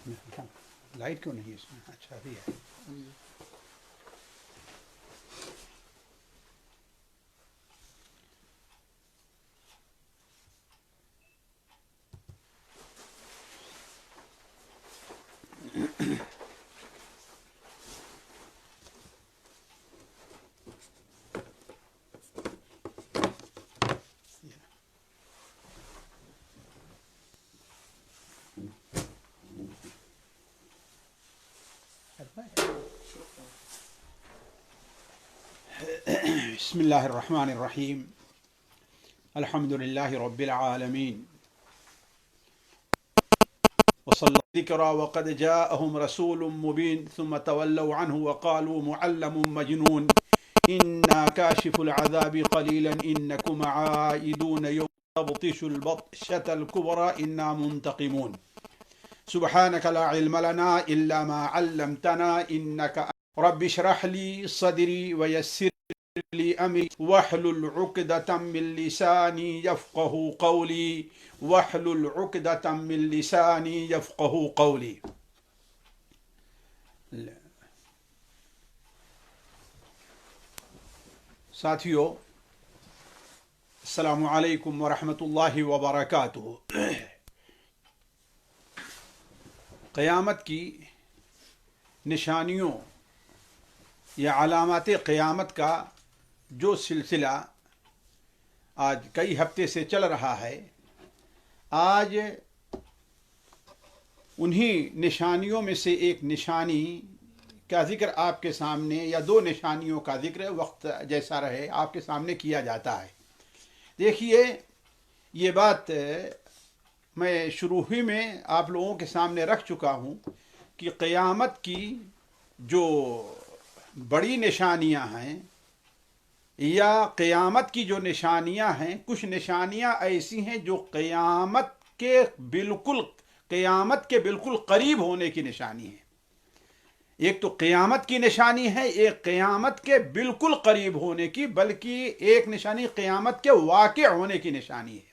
Light کیوں نہیں اس میں؟ اچھا بھی ہے. بسم الله الرحمن الرحيم. الحمد لله رب العالمين وصلى الذكر وقد جاءهم رسول مبين ثم تولوا عنه وقالوا معلم مجنون إنا كاشف العذاب قليلا إنكم عائدون يوم تبطش البطشة الكبرى إنا منتقمون. سبحانك لا علم لنا إلا ما علمتنا إنك رب اشرح لي صدري ويسر لي أمري واحلل عقدة من لساني يفقه قولي واحلل عقدة من لساني يفقه قولي. ساتھیو، السلام علیکم ورحمۃ اللہ وبرکاتہ. قیامت کی نشانیوں یا علامات قیامت کا جو سلسلہ آج کئی ہفتے سے چل رہا ہے، آج انہی نشانیوں میں سے ایک نشانی کا ذکر آپ کے سامنے، یا دو نشانیوں کا ذکر وقت جیسا رہے آپ کے سامنے کیا جاتا ہے. دیکھیے، یہ بات میں شروع ہی میں آپ لوگوں کے سامنے رکھ چکا ہوں کہ قیامت کی جو بڑی نشانیاں ہیں یا قیامت کی جو نشانیاں ہیں، کچھ نشانیاں ایسی ہیں جو قیامت کے بالکل قریب ہونے کی نشانی ہے. ایک تو قیامت کی نشانی ہے، ایک قیامت کے بالکل قریب ہونے کی، بلکہ ایک نشانی قیامت کے واقع ہونے کی نشانی ہے.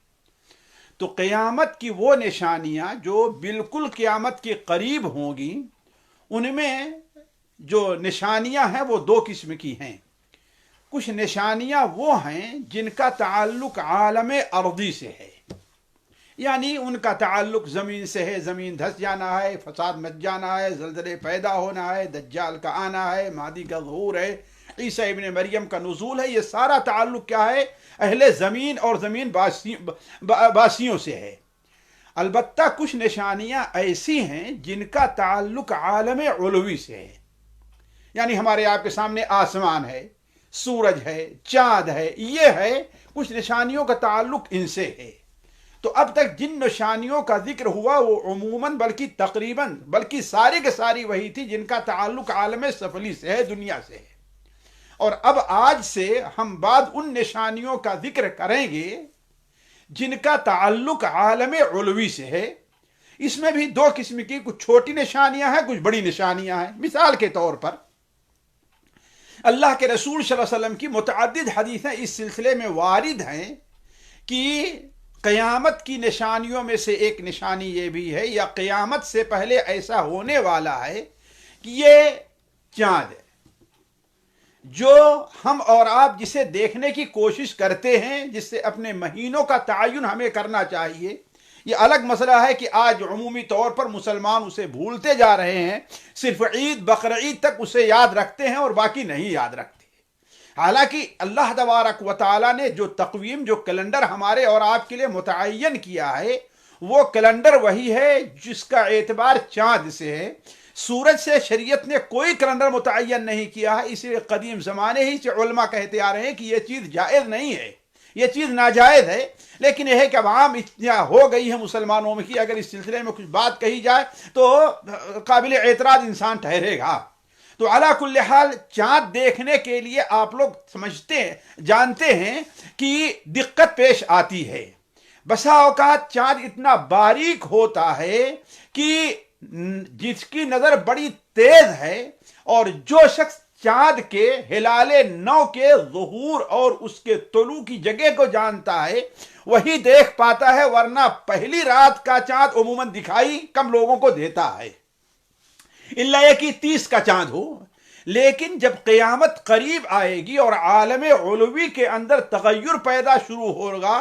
تو قیامت کی وہ نشانیاں جو بالکل قیامت کے قریب ہوں گی، ان میں جو نشانیاں ہیں وہ دو قسم کی ہیں. کچھ نشانیاں وہ ہیں جن کا تعلق عالم ارضی سے ہے، یعنی ان کا تعلق زمین سے ہے. زمین دھس جانا ہے، فساد مچ جانا ہے، زلزلے پیدا ہونا ہے، دجال کا آنا ہے، مہدی کا ظہور ہے، عیسیٰ ابن مریم کا نزول ہے. یہ سارا تعلق کیا ہے؟ اہل زمین اور زمین باسیوں سے ہے. البتہ کچھ نشانیاں ایسی ہیں جن کا تعلق عالم علوی سے ہے، یعنی ہمارے آپ کے سامنے آسمان ہے، سورج ہے، چاند ہے، یہ ہے. کچھ نشانیوں کا تعلق ان سے ہے. تو اب تک جن نشانیوں کا ذکر ہوا وہ عموماً بلکہ ساری کے ساری وہی تھی جن کا تعلق عالم سفلی سے ہے، دنیا سے ہے. اور اب آج سے ہم بعد ان نشانیوں کا ذکر کریں گے جن کا تعلق عالم علوی سے ہے. اس میں بھی دو قسم کی، کچھ چھوٹی نشانیاں ہیں، کچھ بڑی نشانیاں ہیں. مثال کے طور پر اللہ کے رسول صلی اللہ علیہ وسلم کی متعدد حدیثیں اس سلسلے میں وارد ہیں کہ قیامت کی نشانیوں میں سے ایک نشانی یہ بھی ہے، یا قیامت سے پہلے ایسا ہونے والا ہے کہ یہ چاند ہے جو ہم اور آپ جسے دیکھنے کی کوشش کرتے ہیں، جس سے اپنے مہینوں کا تعین ہمیں کرنا چاہیے. یہ الگ مسئلہ ہے کہ آج عمومی طور پر مسلمان اسے بھولتے جا رہے ہیں، صرف عید بقرعید تک اسے یاد رکھتے ہیں اور باقی نہیں یاد رکھتے. حالانکہ اللہ تبارک و تعالیٰ نے جو تقویم، جو کیلنڈر ہمارے اور آپ کے لیے متعین کیا ہے، وہ کیلنڈر وہی ہے جس کا اعتبار چاند سے ہے. سورج سے شریعت نے کوئی کیلنڈر متعین نہیں کیا ہے. اس لیے قدیم زمانے ہی سے علماء کہتے آ رہے ہیں کہ یہ چیز جائز نہیں ہے، یہ چیز ناجائز ہے. لیکن یہ ہے کہ عوام اتنا ہو گئی ہے مسلمانوں میں کہ اگر اس سلسلے میں کچھ بات کہی جائے تو قابل اعتراض انسان ٹھہرے گا. تو علا کل حال چاند دیکھنے کے لیے آپ لوگ جانتے ہیں کہ دقت پیش آتی ہے. بسا اوقات چاند اتنا باریک ہوتا ہے کہ جس کی نظر بڑی تیز ہے، اور جو شخص چاند کے ہلال نو کے ظہور اور اس کے طلوع کی جگہ کو جانتا ہے، وہی دیکھ پاتا ہے، ورنہ پہلی رات کا چاند عموماً دکھائی کم لوگوں کو دیتا ہے، الا یہ کہ 30 کا چاند ہو۔ لیکن جب قیامت قریب آئے گی اور عالم علوی کے اندر تغیر پیدا شروع ہوگا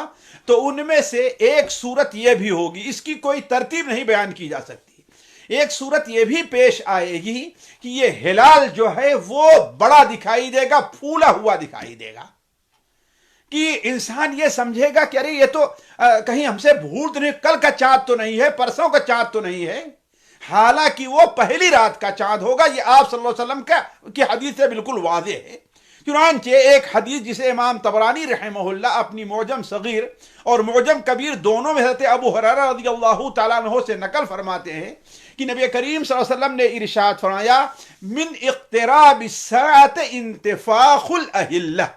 تو ان میں سے ایک صورت یہ بھی ہوگی، اس کی کوئی ترتیب نہیں بیان کی جا سکتی، ایک صورت یہ بھی پیش آئے گی کہ یہ ہلال جو ہے وہ بڑا دکھائی دے گا، پھولا ہوا دکھائی دے گا، کہ انسان یہ سمجھے گا کہ ارے یہ تو کہیں ہم سے بھول تو نہیں، کل کا چاند تو نہیں ہے، پرسوں کا چاند تو نہیں ہے، حالانکہ وہ پہلی رات کا چاند ہوگا۔ یہ آپ صلی اللہ علیہ وسلم کی حدیث سے بالکل واضح ہے۔ چنانچہ ایک حدیث جسے امام طبرانی رحمہ اللہ اپنی معجم صغیر اور معجم کبیر دونوں میں حضرت ابو ہریرہ رضی اللہ تعالیٰ عنہ سے نقل فرماتے ہیں کہ نبی کریم صلی اللہ علیہ وسلم نے ارشاد فرمایا، من اقتراب الساعة انتفاخ الاہلہ،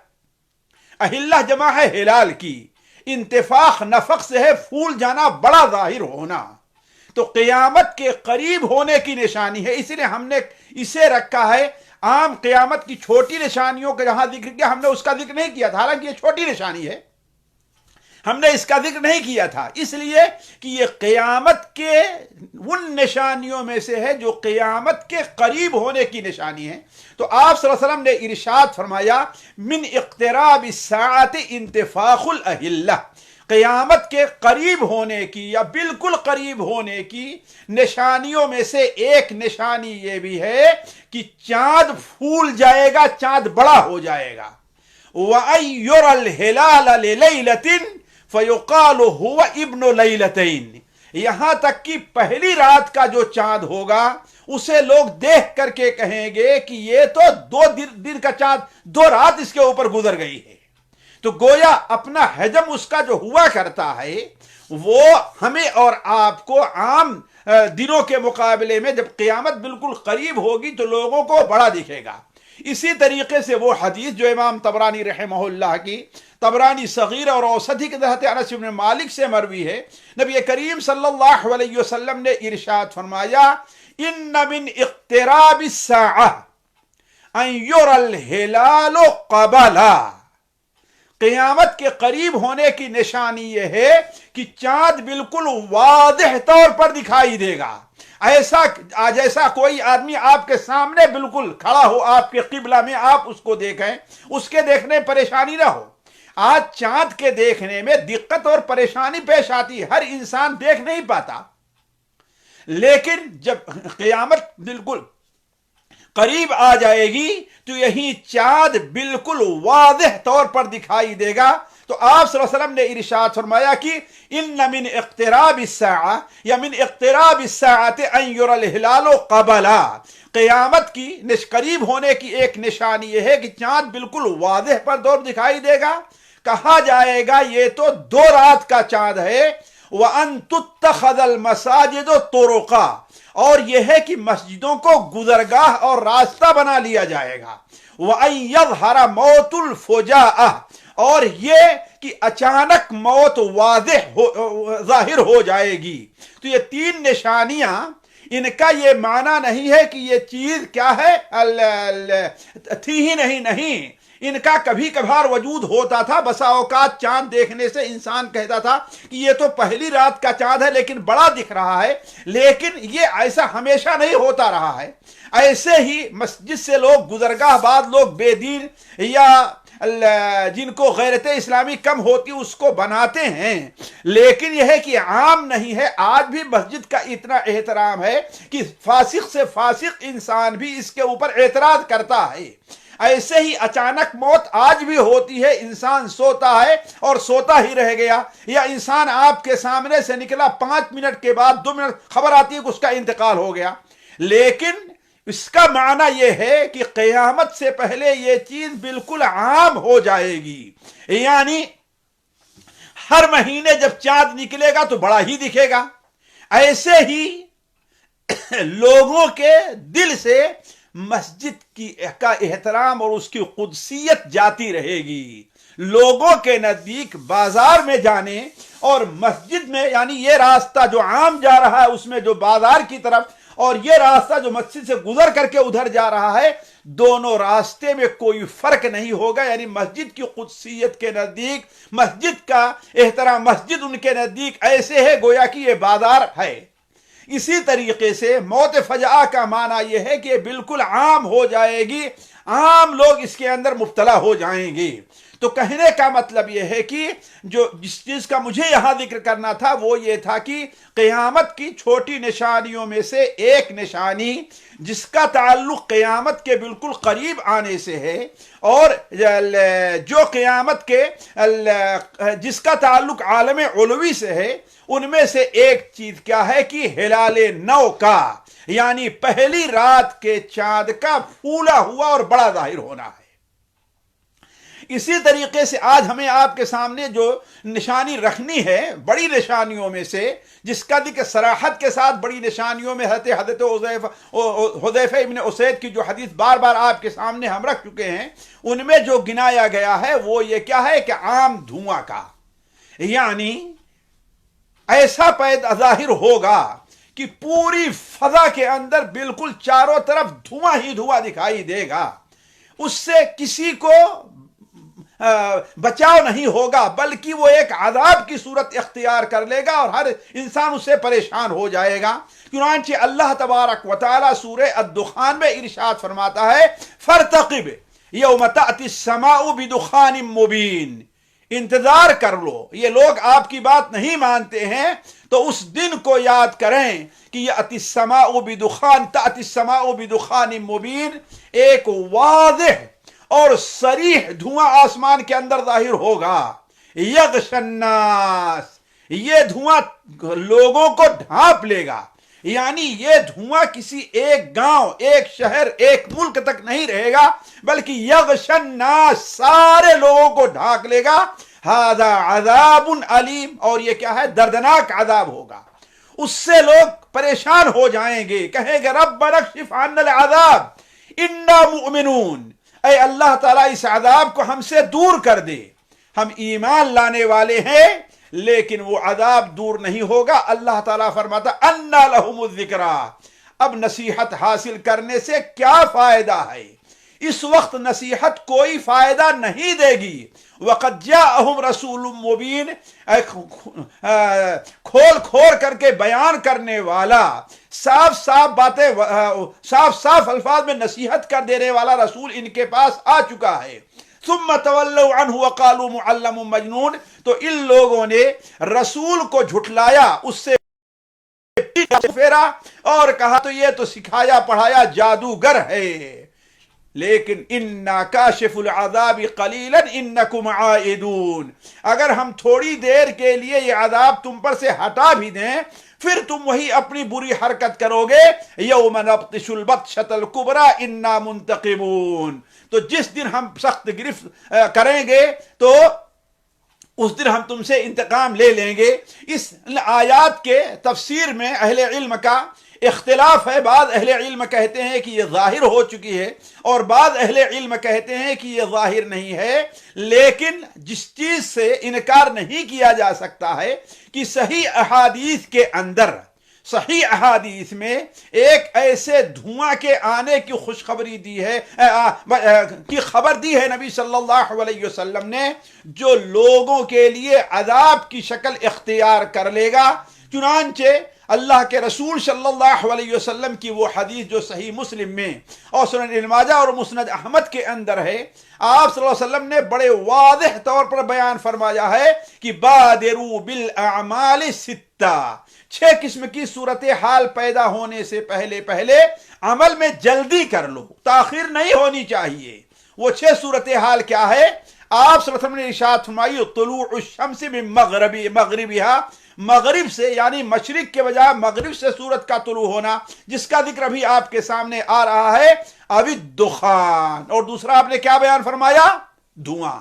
اہلہ جمع ہے ہلال کی، انتفاخ نفخ سے ہے پھول جانا، بڑا ظاہر ہونا، تو قیامت کے قریب ہونے کی نشانی ہے۔ اس لیے ہم نے اسے رکھا ہے، عام قیامت کی چھوٹی نشانیوں کا جہاں ذکر کیا ہم نے اس کا ذکر نہیں کیا تھا، حالانکہ یہ چھوٹی نشانی ہے، ہم نے اس کا ذکر نہیں کیا تھا، اس لیے کہ یہ قیامت کے ان نشانیوں میں سے ہے جو قیامت کے قریب ہونے کی نشانی ہے۔ تو آپ صلی اللہ علیہ وسلم نے ارشاد فرمایا، من اقتراب الساعة انتفاخ الاہلہ، قیامت کے قریب ہونے کی یا بالکل قریب ہونے کی نشانیوں میں سے ایک نشانی یہ بھی ہے کہ چاند پھول جائے گا، چاند بڑا ہو جائے گا۔ وَأَن يُرَى الْهِلَالَ لِلَيْلَةٍ فَيُقَالُ هُوَ ابْنُ لَيْلَتَيْنِ، یہاں تک کہ پہلی رات کا جو چاند ہوگا اسے لوگ دیکھ کر کے کہیں گے کہ یہ تو 2 دن کا چاند، 2 رات اس کے اوپر گزر گئی ہے۔ تو گویا اپنا حجم اس کا جو ہوا کرتا ہے وہ ہمیں اور آپ کو عام دنوں کے مقابلے میں جب قیامت بالکل قریب ہوگی تو لوگوں کو بڑا دکھے گا۔ اسی طریقے سے وہ حدیث جو امام طبرانی رحمہ اللہ کی طبرانی صغیر اور اوسطی کے حضرت انس بن مالک سے مروی ہے، نبی کریم صلی اللہ علیہ وسلم نے ارشاد فرمایا، ان من اقتراب الساعة ان يرى الهلال قبلا، قیامت کے قریب ہونے کی نشانی یہ ہے کہ چاند بالکل واضح طور پر دکھائی دے گا، ایسا جیسا کوئی آدمی آپ کے سامنے بالکل کھڑا ہو، آپ کے قبلہ میں آپ اس کو دیکھیں، اس کے دیکھنے پریشانی نہ ہو۔ آج چاند کے دیکھنے میں دقت اور پریشانی پیش آتی ہے، ہر انسان دیکھ نہیں پاتا، لیکن جب قیامت بالکل قریب آ جائے گی تو یہی چاند بالکل واضح طور پر دکھائی دے گا۔ تو آپ صلی اللہ علیہ وسلم نے ارشاد فرمایا کہ ان من اقتراب الساعة یا من اقتراب الساعة ان يرى الهلال قبلا، قیامت کی قریب ہونے کی ایک نشانی یہ ہے کہ چاند بالکل واضح پر دور دکھائی دے گا۔ کہا جائے گا یہ تو 2 رات کا چاند ہے۔ وَأَن تُتَّخَذَ الْمَسَاجِدُ طُرُقًا، اور یہ ہے کہ مسجدوں کو گزرگاہ اور راستہ بنا لیا جائے گا۔ وَأَن يَظْهَرَ مَوْتُ الْفُجَاءَةِ، اور یہ کہ اچانک موت ظاہر ہو جائے گی۔ تو یہ 3 نشانیاں، ان کا یہ معنی نہیں ہے کہ یہ چیز کیا ہے تھی ہی نہیں، ان کا کبھی کبھار وجود ہوتا تھا۔ بسا اوقات چاند دیکھنے سے انسان کہتا تھا کہ یہ تو پہلی رات کا چاند ہے لیکن بڑا دکھ رہا ہے، لیکن یہ ایسا ہمیشہ نہیں ہوتا رہا ہے۔ ایسے ہی مسجد سے لوگ گزرگاہ بعد لوگ بے دین یا جن کو غیرت اسلامی کم ہوتی اس کو بناتے ہیں، لیکن یہ ہے کہ عام نہیں ہے۔ آج بھی مسجد کا اتنا احترام ہے کہ فاسق سے فاسق انسان بھی اس کے اوپر اعتراض کرتا ہے۔ ایسے ہی اچانک موت آج بھی ہوتی ہے، انسان سوتا ہے اور سوتا ہی رہ گیا، یا انسان آپ کے سامنے سے نکلا 5 منٹ کے بعد 2 منٹ خبر آتی ہے کہ اس کا انتقال ہو گیا۔ لیکن اس کا معنی یہ ہے کہ قیامت سے پہلے یہ چیز بالکل عام ہو جائے گی، یعنی ہر مہینے جب چاند نکلے گا تو بڑا ہی دکھے گا۔ ایسے ہی لوگوں کے دل سے مسجد کا احترام اور اس کی قدسیت جاتی رہے گی۔ لوگوں کے نزدیک بازار میں جانے اور مسجد میں، یعنی یہ راستہ جو عام جا رہا ہے اس میں جو بازار کی طرف اور یہ راستہ جو مسجد سے گزر کر کے ادھر جا رہا ہے، دونوں راستے میں کوئی فرق نہیں ہوگا. یعنی مسجد کی قدسیت کے نزدیک، مسجد کا احترام، مسجد ان کے نزدیک ایسے ہے گویا کہ یہ بازار ہے. اسی طریقے سے موت فجأہ کا معنی یہ ہے کہ یہ بالکل عام ہو جائے گی، عام لوگ اس کے اندر مبتلا ہو جائیں گے. تو کہنے کا مطلب یہ ہے کہ جس چیز کا مجھے یہاں ذکر کرنا تھا وہ یہ تھا کہ قیامت کی چھوٹی نشانیوں میں سے ایک نشانی جس کا تعلق قیامت کے بالکل قریب آنے سے ہے، اور جو قیامت کے جس کا تعلق عالم علوی سے ہے، ان میں سے ایک چیز کیا ہے کہ ہلال نو کا، یعنی پہلی رات کے چاند کا پھولا ہوا اور بڑا ظاہر ہونا ہے. اسی طریقے سے آج ہمیں آپ کے سامنے جو نشانی رکھنی ہے، بڑی نشانیوں میں سے جس کا ذکر صراحت کے ساتھ بڑی نشانیوں میں حضرت حذیفہ ابن اسید کی جو حدیث بار بار آپ کے سامنے ہم رکھ چکے ہیں، ان میں جو گنایا گیا ہے وہ یہ کیا ہے کہ عام دھواں کا، یعنی ایسا پیدا ظاہر ہوگا کہ پوری فضا کے اندر بالکل چاروں طرف دھواں ہی دھواں دکھائی دے گا. اس سے کسی کو بچاؤ نہیں ہوگا، بلکہ وہ ایک عذاب کی صورت اختیار کر لے گا اور ہر انسان اس سے پریشان ہو جائے گا. چنانچہ اللہ تبارک و تعالی سورہ الدخان میں ارشاد فرماتا ہے فارتقب یوم تأتی السماء بدخان مبین، انتظار کر لو، یہ لوگ آپ کی بات نہیں مانتے ہیں تو اس دن کو یاد کریں کہ یأتی السماء بدخان، تأتی السماء بدخان مبین، ایک واضح اور صریح دھواں آسمان کے اندر ظاہر ہوگا. یغش الناس، یہ دھواں لوگوں کو ڈھانپ لے گا، یعنی یہ دھواں کسی ایک گاؤں، ایک شہر، ایک ملک تک نہیں رہے گا، بلکہ یغش الناس، سارے لوگوں کو ڈھانپ لے گا. ھذا عذاب علیم، اور یہ کیا ہے؟ دردناک عذاب ہوگا. اس سے لوگ پریشان ہو جائیں گے، کہیں گے ربنا اکشف عنا العذاب انا مؤمنون، اے اللہ تعالیٰ اس عذاب کو ہم سے دور کر دے، ہم ایمان لانے والے ہیں، لیکن وہ عذاب دور نہیں ہوگا. اللہ تعالیٰ فرماتا انا لہم الذکریٰ، اب نصیحت حاصل کرنے سے کیا فائدہ ہے؟ اس وقت نصیحت کوئی فائدہ نہیں دے گی. وقد جاءہم رسول مبین، کھول کھول کر کے بیان کرنے والا، صاف صاف باتیں، صاف صاف الفاظ میں نصیحت کر دینے والا رسول ان کے پاس آ چکا ہے. ثم تولوا عنہ وقالوا معلم مجنون، تو ان لوگوں نے رسول کو جھٹلایا، اس سے پھیرا اور کہا تو یہ تو سکھایا پڑھایا جادوگر ہے. لیکن انا کاشف العذاب قلیلا انکم عائدون، اگر ہم تھوڑی دیر کے لیے یہ عذاب تم پر سے ہٹا بھی دیں، پھر تم وہی اپنی بری حرکت کرو گے. یوم نبطش البطشۃ الکبریٰ انا منتقمون، تو جس دن ہم سخت گرفت کریں گے تو اس دن ہم تم سے انتقام لے لیں گے. اس آیات کے تفسیر میں اہل علم کا اختلاف ہے. بعض اہل علم کہتے ہیں کہ یہ ظاہر ہو چکی ہے، اور بعض اہل علم کہتے ہیں کہ یہ ظاہر نہیں ہے. لیکن جس چیز سے انکار نہیں کیا جا سکتا ہے کہ صحیح احادیث کے اندر، صحیح احادیث میں ایک ایسے دھواں کے آنے کی خوشخبری دی ہے، کی خبر دی ہے نبی صلی اللہ علیہ وسلم نے، جو لوگوں کے لیے عذاب کی شکل اختیار کر لے گا. چنانچہ اللہ کے رسول صلی اللہ علیہ وسلم کی وہ حدیث جو صحیح مسلم میں اور سنن ابن ماجہ اور مسند احمد کے اندر ہے، آپ صلی اللہ علیہ وسلم نے بڑے واضح طور پر بیان فرمایا ہے کہ بادروا بالاعمال ستہ، 6 قسم کی صورتحال پیدا ہونے سے پہلے عمل میں جلدی کر لو، تاخیر نہیں ہونی چاہیے. وہ 6 صورتحال کیا ہے؟ آپ صلی اللہ علیہ وسلم نے ارشاد فرمائی طلوع الشمس من مغربها، مغرب سے یعنی مشرق کے بجائے مغرب سے سورج کا طلوع ہونا، جس کا ذکر ابھی آپ کے سامنے آ رہا ہے. اب الدخان، اور دوسرا آپ نے کیا بیان فرمایا؟ دھواں.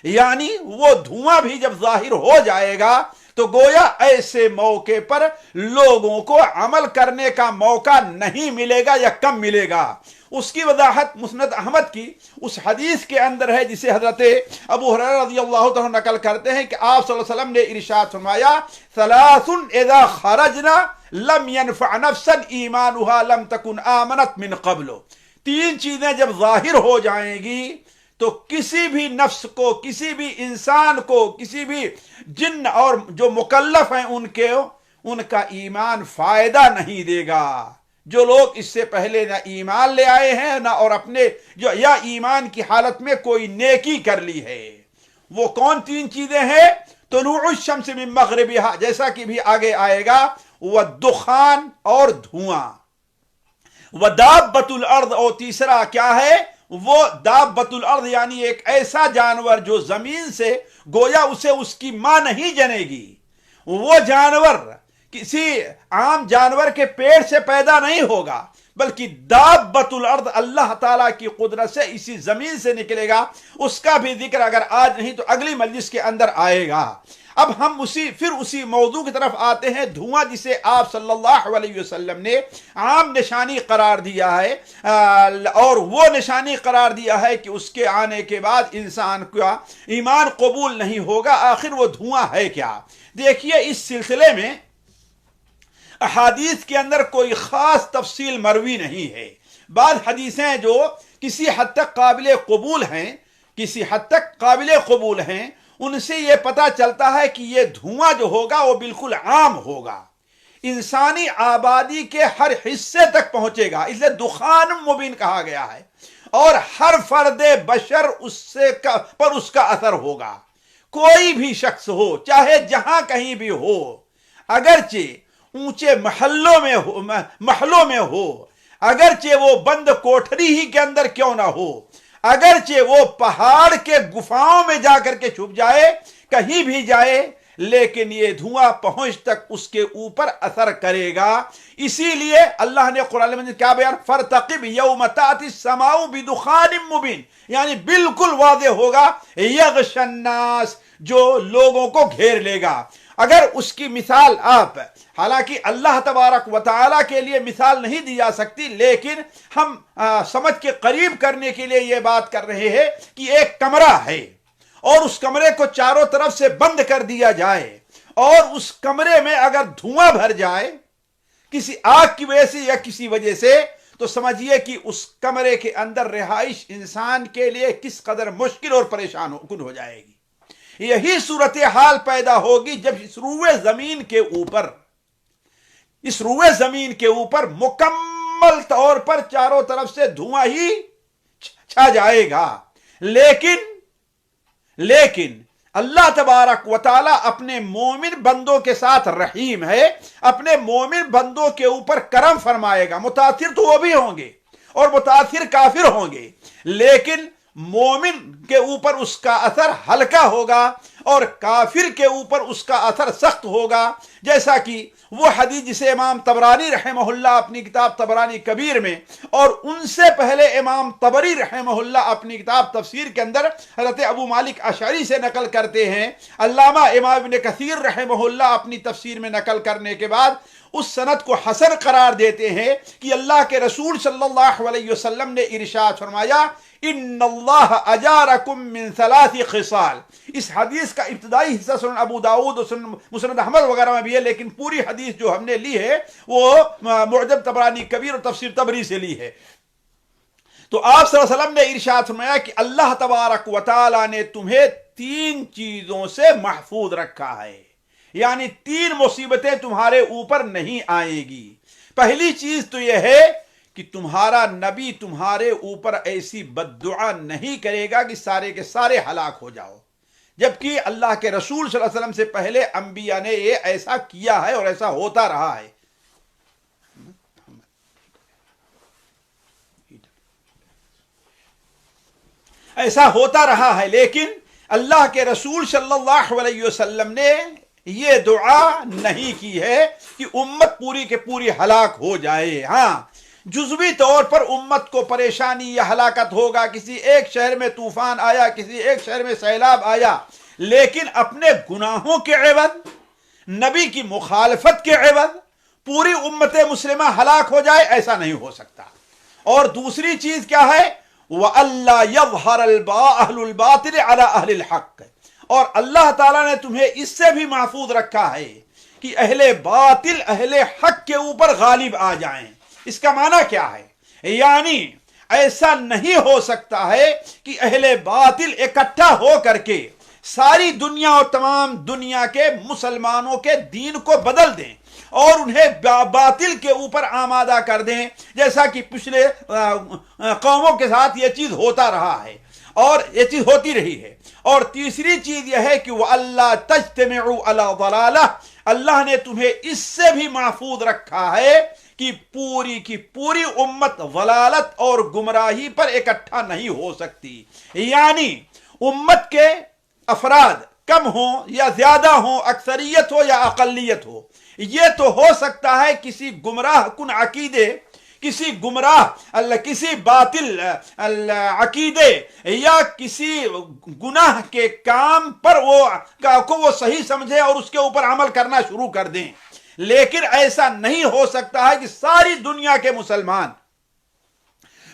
یعنی وہ دھواں بھی جب ظاہر ہو جائے گا تو گویا ایسے موقع پر لوگوں کو عمل کرنے کا موقع نہیں ملے گا یا کم ملے گا۔ اس کی وضاحت مسند احمد کی اس حدیث کے اندر ہے جسے حضرت ابو ہریرہ رضی اللہ تعالیٰ نقل کرتے ہیں کہ آپ صلی اللہ علیہ وسلم نے ارشاد فرمایا، ثلاث اذا خرجنا لم ينفع نفسا ایمانها لم تکن آمنت من قبل۔ تین چیزیں جب ظاہر ہو جائیں گی تو کسی بھی نفس کو، کسی بھی انسان کو، کسی بھی جن اور جو مکلف ہیں ان کا ایمان فائدہ نہیں دے گا۔ جو لوگ اس سے پہلے نہ ایمان لے آئے ہیں نہ اور اپنے یا ایمان کی حالت میں کوئی نیکی کر لی ہے۔ وہ کون تین چیزیں ہیں؟ طلوع الشمس من مغربها، جیسا کہ بھی آگے آئے گا، والدخان اور دھواں، ودابۃ الارض، اور تیسرا کیا ہے؟ وہ دابۃ الارض یعنی ایک ایسا جانور جو زمین سے گویا اسے اس کی ماں نہیں جنے گی۔ وہ جانور کسی عام جانور کے پیڑ سے پیدا نہیں ہوگا، بلکہ دابۃ الارض اللہ تعالیٰ کی قدرت سے اسی زمین سے نکلے گا۔ اس کا بھی ذکر اگر آج نہیں تو اگلی مجلس کے اندر آئے گا۔ اب ہم اسی موضوع کی طرف آتے ہیں، دھواں جسے آپ صلی اللہ علیہ وسلم نے عام نشانی قرار دیا ہے، اور وہ نشانی قرار دیا ہے کہ اس کے آنے کے بعد انسان کا ایمان قبول نہیں ہوگا۔ آخر وہ دھواں ہے کیا؟ دیکھیے، اس سلسلے میں احادیث کے اندر کوئی خاص تفصیل مروی نہیں ہے۔ بعض حدیثیں جو کسی حد تک قابل قبول ہیں ان سے یہ پتہ چلتا ہے کہ یہ دھواں جو ہوگا وہ بالکل عام ہوگا، انسانی آبادی کے ہر حصے تک پہنچے گا، اس لیے دخان مبین کہا گیا ہے، اور ہر فرد بشر پر اس کا اثر ہوگا۔ کوئی بھی شخص ہو، چاہے جہاں کہیں بھی ہو، اگرچہ اونچے محلوں میں ہو، اگرچہ وہ بند کوٹھری ہی کے اندر کیوں نہ ہو، اگرچہ وہ پہاڑ کے گفاؤں میں جا کر کے چھپ جائے، کہیں بھی جائے، لیکن یہ دھواں پہنچ تک اس کے اوپر اثر کرے گا۔ اسی لیے اللہ نے قرآن میں کیا بیان، فَارْتَقِبْ يَوْمَ تَأْتِي السَّمَاءُ بِدُخَانٍ مُبِينٍ، یعنی بالکل واضح ہوگا، یغشی الناس، جو لوگوں کو گھیر لے گا۔ اگر اس کی مثال آپ، حالانکہ اللہ تبارک و تعالیٰ کے لیے مثال نہیں دی جا سکتی، لیکن ہم سمجھ کے قریب کرنے کے لیے یہ بات کر رہے ہیں کہ ایک کمرہ ہے اور اس کمرے کو چاروں طرف سے بند کر دیا جائے، اور اس کمرے میں اگر دھواں بھر جائے کسی آگ کی وجہ سے یا کسی وجہ سے، تو سمجھیے کہ اس کمرے کے اندر رہائش انسان کے لیے کس قدر مشکل اور پریشان کن ہو جائے گی۔ یہی صورتحال پیدا ہوگی جب اس روئے زمین کے اوپر مکمل طور پر چاروں طرف سے دھواں ہی چھا جائے گا۔ لیکن اللہ تبارک و تعالی اپنے مومن بندوں کے ساتھ رحیم ہے، اپنے مومن بندوں کے اوپر کرم فرمائے گا۔ متاثر تو وہ بھی ہوں گے اور متاثر کافر ہوں گے، لیکن مومن کے اوپر اس کا اثر ہلکا ہوگا اور کافر کے اوپر اس کا اثر سخت ہوگا، جیسا کہ وہ حدیث جسے امام طبرانی رحمہ اللہ اپنی کتاب طبرانی کبیر میں، اور ان سے پہلے امام طبری رحمہ اللہ اپنی کتاب تفسیر کے اندر حضرت ابو مالک اشعری سے نقل کرتے ہیں، علامہ امام ابن کثیر رحمہ اللہ اپنی تفسیر میں نقل کرنے کے بعد اس سند کو حسن قرار دیتے ہیں کہ اللہ کے رسول صلی اللہ علیہ وسلم نے ارشاد فرمایا، ان اللہ اجارکم من ثلاث خصال۔ اس حدیث کا ابتدائی حصہ سنن ابو داؤد اور مسند احمد وغیرہ میں بھی ہے، لیکن پوری حدیث جو ہم نے لی ہے وہ معجم طبرانی کبیر اور تفسیر طبری سے لی ہے۔ تو آپ صلی اللہ علیہ وسلم نے ارشاد فرمایا کہ اللہ تبارک و تعالی نے تمہیں تین چیزوں سے محفوظ رکھا ہے، یعنی تین مصیبتیں تمہارے اوپر نہیں آئیں گی۔ پہلی چیز تو یہ ہے کہ تمہارا نبی تمہارے اوپر ایسی بددعا نہیں کرے گا کہ سارے کے سارے ہلاک ہو جاؤ، جبکہ اللہ کے رسول صلی اللہ علیہ وسلم سے پہلے انبیاء نے یہ ایسا کیا ہے اور ایسا ہوتا رہا ہے۔ ایسا ہوتا رہا ہے، لیکن اللہ کے رسول صلی اللہ علیہ وسلم نے یہ دعا نہیں کی ہے کہ امت پوری کے پوری ہلاک ہو جائے۔ ہاں، جزوی طور پر امت کو پریشانی یا ہلاکت ہوگا، کسی ایک شہر میں طوفان آیا، کسی ایک شہر میں سیلاب آیا، لیکن اپنے گناہوں کے عوض نبی کی مخالفت کے عوض پوری امت مسلمہ ہلاک ہو جائے، ایسا نہیں ہو سکتا۔ اور دوسری چیز کیا ہے؟ وَأَلَّا يَظْهَرَ أَهْلُ الْبَاطِلِ عَلَى أَهْلِ الْحَقِّ، اور اللہ تعالیٰ نے تمہیں اس سے بھی محفوظ رکھا ہے کہ اہل باطل اہل حق کے اوپر غالب آ جائیں۔ اس کا معنی کیا ہے؟ یعنی ایسا نہیں ہو سکتا ہے کہ اہل باطل اکٹھا ہو کر کے ساری دنیا اور تمام دنیا کے مسلمانوں کے دین کو بدل دیں اور انہیں باطل کے اوپر آمادہ کر دیں، جیسا کہ پچھلے قوموں کے ساتھ یہ چیز ہوتا رہا ہے اور یہ چیز ہوتی رہی ہے۔ اور تیسری چیز یہ ہے کہ وَأَلَّا تَجْتَمِعُوا عَلَى ضَلَالَةٍ، اللہ نے تمہیں اس سے بھی محفوظ رکھا ہے کہ پوری کی پوری امت ضلالت اور گمراہی پر اکٹھا نہیں ہو سکتی۔ یعنی امت کے افراد کم ہوں یا زیادہ ہوں، اکثریت ہو یا اقلیت ہو، یہ تو ہو سکتا ہے کسی گمراہ کن عقیدے، کسی کسی باطل عقیدے یا کسی گناہ کے کام پر وہ صحیح سمجھے اور اس کے اوپر عمل کرنا شروع کر دیں، لیکن ایسا نہیں ہو سکتا ہے کہ ساری دنیا کے مسلمان،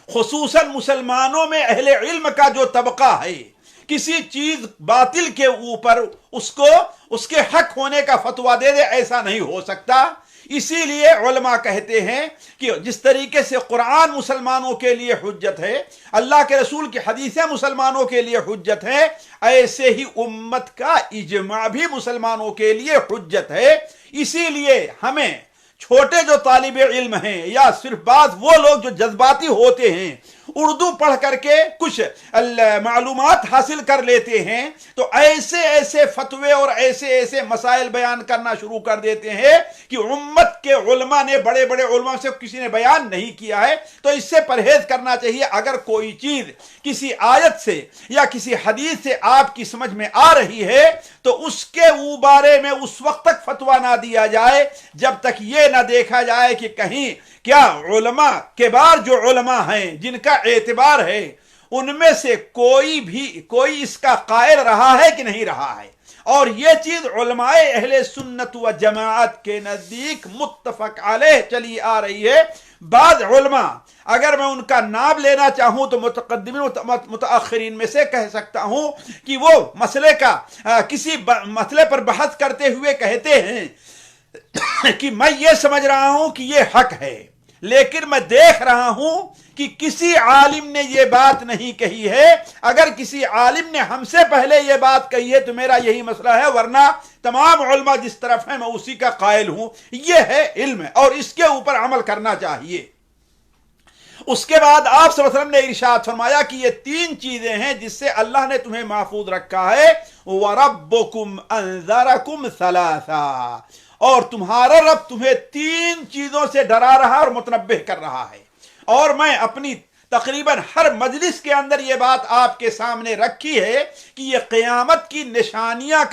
خصوصاً مسلمانوں میں اہل علم کا جو طبقہ ہے، کسی چیز باطل کے اوپر اس کے حق ہونے کا فتویٰ دے دے، ایسا نہیں ہو سکتا۔ اسی لیے علماء کہتے ہیں کہ جس طریقے سے قرآن مسلمانوں کے لیے حجت ہے، اللہ کے رسول کی حدیثیں مسلمانوں کے لیے حجت ہے، ایسے ہی امت کا اجماع بھی مسلمانوں کے لیے حجت ہے۔ اسی لیے ہمیں چھوٹے جو طالب علم ہیں یا صرف بعض وہ لوگ جو جذباتی ہوتے ہیں، اردو پڑھ کر کے کچھ معلومات حاصل کر لیتے ہیں تو ایسے فتوے اور ایسے مسائل بیان کرنا شروع کر دیتے ہیں کہ امت کے علماء نے، بڑے بڑے علماء سے کسی نے بیان نہیں کیا ہے۔ تو اس سے پرہیز کرنا چاہیے۔ اگر کوئی چیز کسی آیت سے یا کسی حدیث سے آپ کی سمجھ میں آ رہی ہے تو اس کے بارے میں اس وقت تک فتویٰ نہ دیا جائے جب تک یہ نہ دیکھا جائے کہ کہیں کیا علماء کبار جو علماء ہیں جن کا اعتبار ہے ان میں سے کوئی اس کا قائل رہا ہے کہ نہیں رہا ہے۔ اور یہ چیز علماء اہل سنت و جماعت کے نزدیک متفق علیہ چلی آ رہی ہے۔ بعض علماء، اگر میں ان کا نام لینا چاہوں تو متقدمین و متاخرین میں سے کہہ سکتا ہوں کہ وہ کسی مسئلے پر بحث کرتے ہوئے کہتے ہیں کہ میں یہ سمجھ رہا ہوں کہ یہ حق ہے، لیکن میں دیکھ رہا ہوں کہ کسی عالم نے یہ بات نہیں کہی ہے۔ اگر کسی عالم نے ہم سے پہلے یہ بات کہی ہے تو میرا یہی مسئلہ ہے، ورنہ تمام علماء جس طرف ہیں میں اسی کا قائل ہوں۔ یہ ہے علم اور اس کے اوپر عمل کرنا چاہیے۔ اس کے بعد آپ صلی اللہ علیہ وسلم نے ارشاد فرمایا کہ یہ تین چیزیں ہیں جس سے اللہ نے تمہیں محفوظ رکھا ہے۔ وَرَبُّكُمْ أَنذَرَكُمْ ثَلَاثًا، اور تمہارا رب تمہیں تین چیزوں سے ڈرا رہا اور متنبہ کر رہا ہے۔ اور میں اپنی تقریباً ہر مجلس کے اندر یہ بات آپ کے سامنے رکھی ہے کہ یہ قیامت کی نشانیوں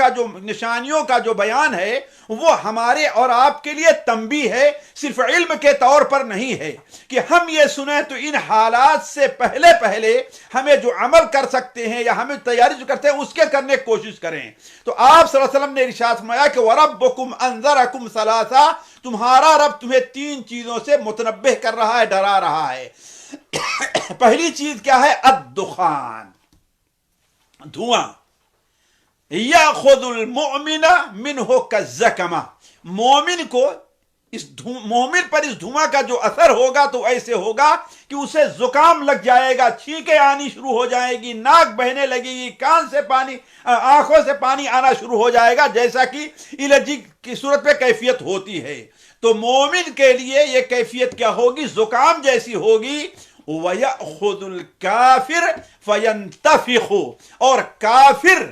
کا جو بیان ہے وہ ہمارے اور آپ کے لیے تنبیہ ہے، صرف علم کے طور پر نہیں ہے کہ ہم یہ سنیں تو ان حالات سے پہلے ہمیں جو عمل کر سکتے ہیں یا ہمیں تیاری جو کرتے ہیں اس کے کرنے کی کوشش کریں۔ تو آپ صلی اللہ علیہ وسلم نے ارشاد فرمایا کہ وَرَبُّكُمْ أَنذَرَكُمْ ثَلَاثًا، تمہارا رب تمہیں تین چیزوں سے متنبہ کر رہا ہے، ڈرا رہا ہے۔ پہلی چیز کیا ہے؟ الدخان، دھواں۔ یاخذ المؤمن منہ کالزکمہ، مومن پر اس دھواں کا جو اثر ہوگا تو ایسے ہوگا کہ اسے زکام لگ جائے گا، چھینکیں آنی شروع ہو جائے گی، ناک بہنے لگے گی، کان سے پانی، آنکھوں سے پانی آنا شروع ہو جائے گا، جیسا کہ الرجی کی صورت پہ کیفیت ہوتی ہے۔ تو مومن کے لیے یہ کیفیت کیا ہوگی؟ زکام جیسی ہوگی۔ وَيَأْخُذُ الْكَافِرُ فَيَنْتَفِخُ، اور کافر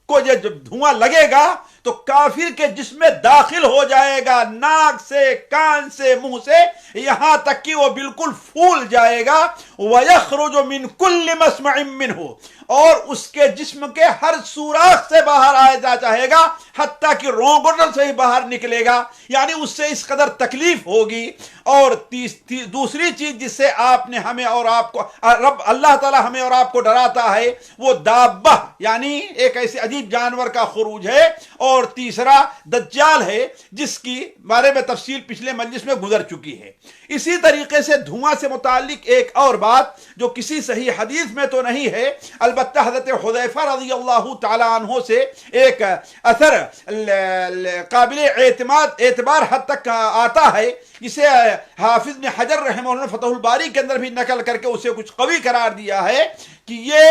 کو جب دھواں لگے گا تو کافر کے جسم میں داخل ہو جائے گا، ناک سے، کان سے، منہ سے، یہاں تک کہ وہ بالکل پھول جائے گا۔ وَيَخْرُجُ مِنْ كُلِّ مَسْمَعٍ مِّنْهُ، اور اس کے جسم کے ہر سوراخ سے باہر آیا چاہے گا، حتیٰ کہ رونگٹوں سے ہی باہر نکلے گا، یعنی اس سے اس قدر تکلیف ہوگی۔ اور دوسری چیز جس سے آپ نے ہمیں اور آپ کو اللہ تعالی ہمیں اور آپ کو ڈراتا ہے وہ دابہ، یعنی ایک ایسے عجیب جانور کا خروج ہے، اور اور تیسرا دجال ہے، جس کی بارے میں تفصیل پچھلے مجلس میں گزر چکی ہے۔ اسی طریقے سے دھواں سے متعلق ایک اور بات جو کسی صحیح حدیث میں تو نہیں ہے، البتہ حضرت حذیفہ رضی اللہ تعالی عنہ سے ایک اثر قابل اعتبار حد تک آتا ہے، جسے حافظ بن حجر رحمہ اللہ نے فتح الباری کے اندر بھی نقل کر کے اسے کچھ قوی قرار دیا ہے کہ یہ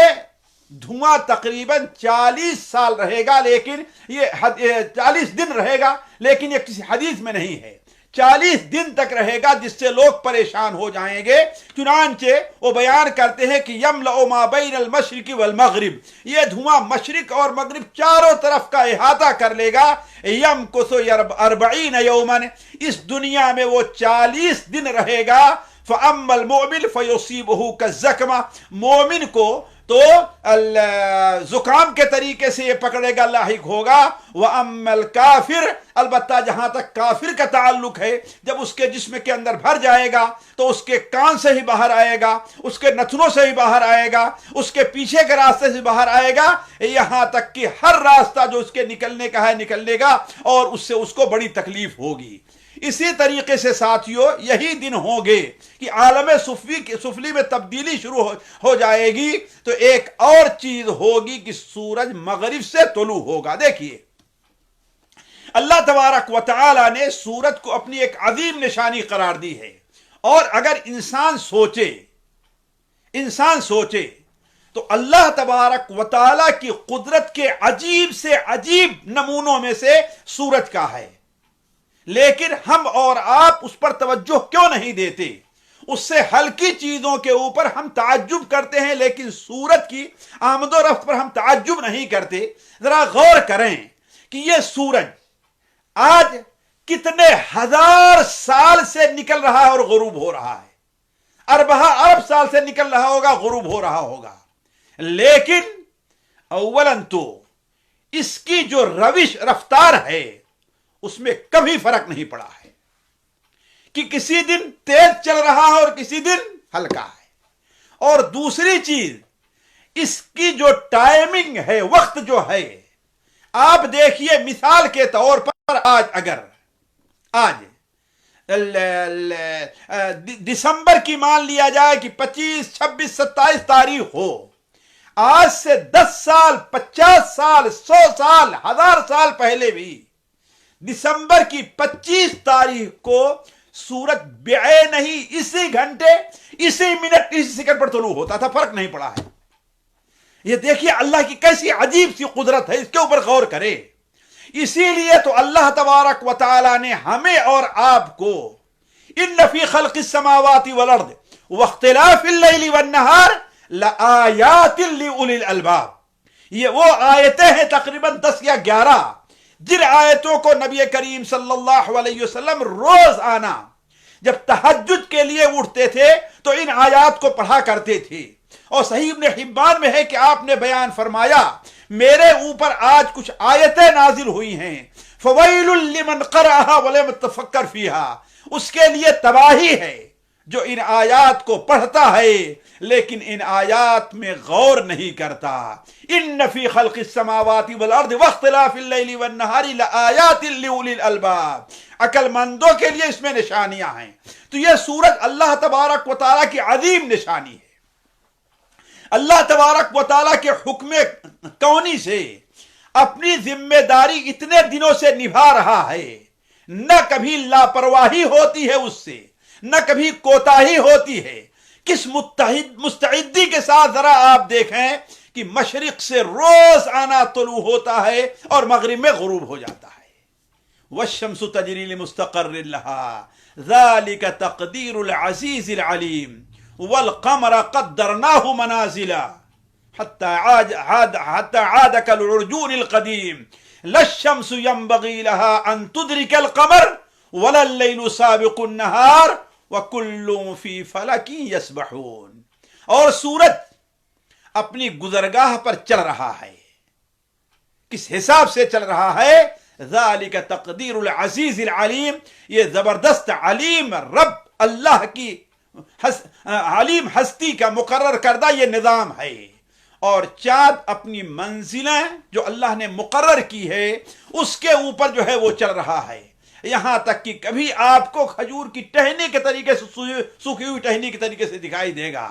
دھواں تقریباً 40 سال رہے گا، لیکن یہ 40 دن رہے گا، لیکن یہ کسی حدیث میں نہیں ہے۔ 40 دن تک رہے گا، جس سے لوگ پریشان ہو جائیں گے۔ چنانچہ وہ بیان کرتے ہیں کہ یملأ ما بین المشرق والمغرب، یہ دھواں مشرق اور مغرب چاروں طرف کا احاطہ کر لے گا۔ یمکث 40 یوما، اس دنیا میں وہ 40 دن رہے گا۔ فاما المؤمن فیصیبہ کالزکمہ، مومن کو تو زکام کے طریقے سے یہ پکڑے گا، لاحق ہوگا۔ وَأَمَّا الْكَافِرُ، البتہ جہاں تک کافر کا تعلق ہے، جب اس کے جسم کے اندر بھر جائے گا تو اس کے کان سے ہی باہر آئے گا، اس کے نتنوں سے ہی باہر آئے گا، اس کے پیچھے کے راستے سے باہر آئے گا، یہاں تک کہ ہر راستہ جو اس کے نکلنے کا ہے نکلنے گا، اور اس سے اس کو بڑی تکلیف ہوگی۔ اسی طریقے سے ساتھیوں یہی دن ہوں گے کہ عالم سفلی میں تبدیلی شروع ہو جائے گی، تو ایک اور چیز ہوگی کہ سورج مغرب سے طلوع ہوگا۔ دیکھیے اللہ تبارک و تعالی نے سورج کو اپنی ایک عظیم نشانی قرار دی ہے، اور اگر انسان سوچے تو اللہ تبارک و تعالی کی قدرت کے عجیب سے عجیب نمونوں میں سے سورج کا ہے، لیکن ہم اور آپ اس پر توجہ کیوں نہیں دیتے؟ اس سے ہلکی چیزوں کے اوپر ہم تعجب کرتے ہیں، لیکن سورج کی آمد و رفت پر ہم تعجب نہیں کرتے۔ ذرا غور کریں کہ یہ سورج آج کتنے ہزار سال سے نکل رہا ہے اور غروب ہو رہا ہے، ارب سال سے نکل رہا ہوگا، غروب ہو رہا ہوگا، لیکن اولاً تو اس کی جو روش رفتار ہے اس میں کبھی فرق نہیں پڑا ہے کہ کسی دن تیز چل رہا ہے اور کسی دن ہلکا ہے۔ اور دوسری چیز، اس کی جو ٹائمنگ ہے، وقت جو ہے، آپ دیکھیے مثال کے طور پر آج دسمبر کی مان لیا جائے کہ 25، 26، 27 تاریخ ہو، آج سے 10 سال، 50 سال، 100 سال، 1000 سال پہلے بھی دسمبر کی 25 تاریخ کو سورج بعین نہیں، اسی گھنٹے، اسی منٹ، اسی سیکنڈ پر طلوع ہوتا تھا، فرق نہیں پڑا ہے۔ یہ دیکھیے اللہ کی کیسی عجیب سی قدرت ہے، اس کے اوپر غور کرے۔ اسی لیے تو اللہ تبارک و تعالی نے ہمیں اور آپ کو ان فی خلق السماوات والارض واختلاف اللیل والنہار لآیات لأولی الالباب، یہ وہ آیتیں ہیں تقریباً 10 یا 11 جن آیتوں کو نبی کریم صلی اللہ علیہ وسلم روز آنا جب تہجد کے لیے اٹھتے تھے تو ان آیات کو پڑھا کرتے تھے۔ اور صحیح ابن حبان میں ہے کہ آپ نے بیان فرمایا، میرے اوپر آج کچھ آیتیں نازل ہوئی ہیں، فویل لمن قرأها ولم يتفکر فیها، اس کے لیے تباہی ہے جو ان آیات کو پڑھتا ہے لیکن ان آیات میں غور نہیں کرتا۔ ان فی خلق السماوات والارض واختلاف اللیل والنہار لآیات لأولی الالباب، عقل مندوں کے لیے اس میں نشانیاں ہیں۔ تو یہ سورج اللہ تبارک و تعالیٰ کی عظیم نشانی ہے، اللہ تبارک و تعالیٰ کے حکم کونی سے اپنی ذمہ داری اتنے دنوں سے نبھا رہا ہے، نہ کبھی لاپرواہی ہوتی ہے اس سے، نہ کبھی کوتاہی ہوتی ہے۔ کس مستعدی کے ساتھ ذرا آپ دیکھیں کہ مشرق سے روز آنا طلوع ہوتا ہے اور مغرب میں غروب ہو جاتا ہے۔ والشمس تجری لمستقر لها ذلك تقدیر العزیز العلیم والقمر قدرناه منازل حتى عاد كالعرجون القديم لا الشمس ينبغي لها أن تدرك القمر ولا الليل سابق النهار وَكُلٌّ فِي فَلَكٍ يَسْبَحُونَ، اور سورج اپنی گزرگاہ پر چل رہا ہے، کس حساب سے چل رہا ہے؟ ذَلِكَ تَقْدِيرُ الْعَزِيزِ الْعَلِيمِ، یہ زبردست علیم رب اللہ کی علیم ہستی کا مقرر کردہ یہ نظام ہے۔ اور چاند اپنی منزلیں جو اللہ نے مقرر کی ہے اس کے اوپر جو ہے وہ چل رہا ہے، یہاں تک کہ کبھی آپ کو کھجور کی ٹہنی کے طریقے سے، سوکھی ہوئی ٹہنی کے طریقے سے دکھائی دے گا۔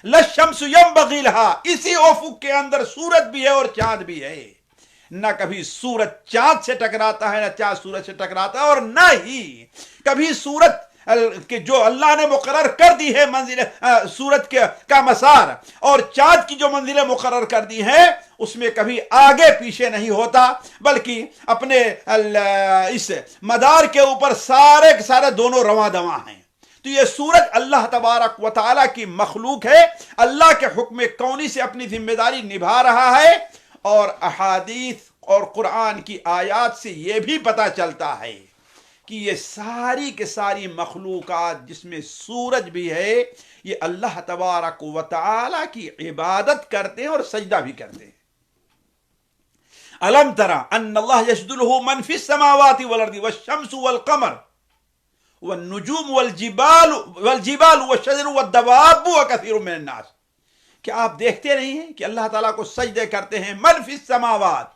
لَلشَّمْسُ يَنبَغِي لَهَا، اسی افق کے اندر سورج بھی ہے اور چاند بھی ہے، نہ کبھی سورج چاند سے ٹکراتا ہے، نہ چاند سورج سے ٹکراتا ہے، اور نہ ہی کبھی سورج کہ جو اللہ نے مقرر کر دی ہے منزل سورج کا مسار، اور چاند کی جو منزلیں مقرر کر دی ہیں اس میں کبھی آگے پیچھے نہیں ہوتا، بلکہ اپنے اس مدار کے اوپر سارے کے سارے دونوں رواں دواں ہیں۔ تو یہ سورج اللہ تبارک و تعالیٰ کی مخلوق ہے، اللہ کے حکم کونی سے اپنی ذمہ داری نبھا رہا ہے، اور احادیث اور قرآن کی آیات سے یہ بھی پتہ چلتا ہے کہ یہ ساری کے ساری مخلوقات جس میں سورج بھی ہے، یہ اللہ تبارک و تعالیٰ کی عبادت کرتے ہیں اور سجدہ بھی کرتے ہیں۔ الم تری ان اللہ یسجد له من فی السماوات والارض والشمس والقمر والنجوم والجبال والشجر والدواب وکثیر من الناس، کیا آپ دیکھتے نہیں ہیں کہ اللہ تعالیٰ کو سجدے کرتے ہیں من فی السماوات،